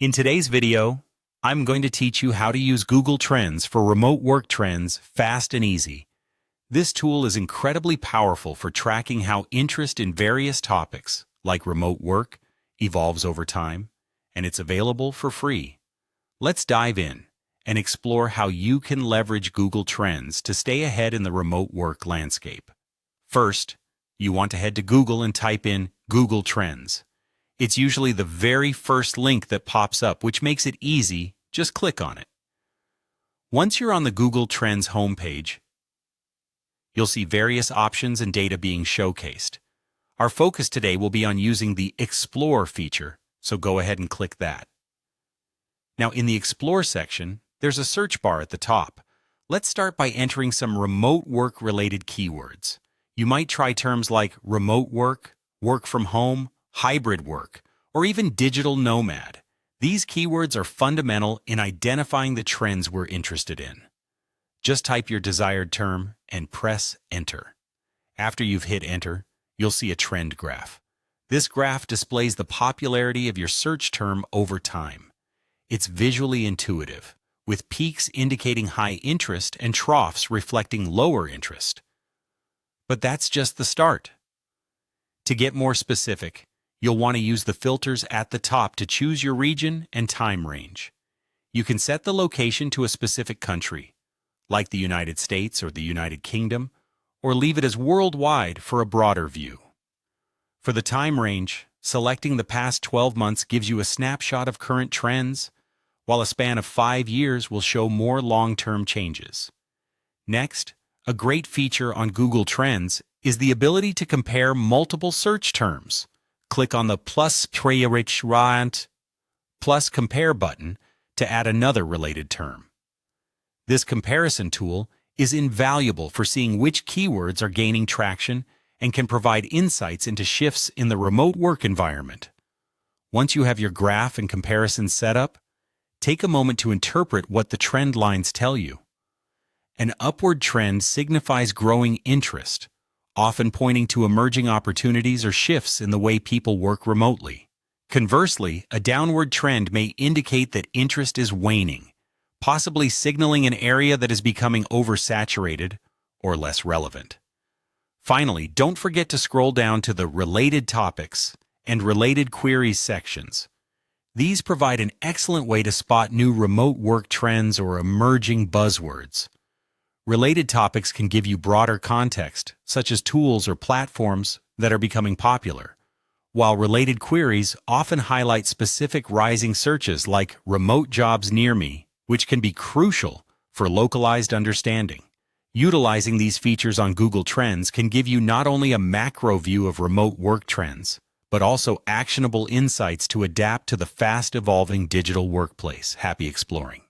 In today's video, I'm going to teach you how to use Google Trends for remote work trends fast and easy. This tool is incredibly powerful for tracking how interest in various topics, like remote work, evolves over time, and it's available for free. Let's dive in and explore how you can leverage Google Trends to stay ahead in the remote work landscape. First, you want to head to Google and type in Google Trends. It's usually the very first link that pops up, which makes it easy. Just click on it. Once you're on the Google Trends homepage, you'll see various options and data being showcased. Our focus today will be on using the Explore feature, so go ahead and click that. Now, in the Explore section, there's a search bar at the top. Let's start by entering some remote work-related keywords. You might try terms like remote work, work from home, hybrid work, or even digital nomad. These keywords are fundamental in identifying the trends we're interested in. Just type your desired term and press Enter. After you've hit Enter, you'll see a trend graph. This graph displays the popularity of your search term over time. It's visually intuitive, with peaks indicating high interest and troughs reflecting lower interest. But that's just the start. To get more specific, you'll want to use the filters at the top to choose your region and time range. You can set the location to a specific country, like the United States or the United Kingdom, or leave it as worldwide for a broader view. For the time range, selecting the past 12 months gives you a snapshot of current trends, while a span of 5 years will show more long-term changes. Next, a great feature on Google Trends is the ability to compare multiple search terms. Click on the plus compare button to add another related term. This comparison tool is invaluable for seeing which keywords are gaining traction and can provide insights into shifts in the remote work environment. Once you have your graph and comparison set up, take a moment to interpret what the trend lines tell you. An upward trend signifies growing interest, often pointing to emerging opportunities or shifts in the way people work remotely. Conversely, a downward trend may indicate that interest is waning, possibly signaling an area that is becoming oversaturated or less relevant. Finally, don't forget to scroll down to the Related Topics and Related Queries sections. These provide an excellent way to spot new remote work trends or emerging buzzwords. Related topics can give you broader context, such as tools or platforms that are becoming popular, while related queries often highlight specific rising searches like remote jobs near me, which can be crucial for localized understanding. Utilizing these features on Google Trends can give you not only a macro view of remote work trends, but also actionable insights to adapt to the fast-evolving digital workplace. Happy exploring!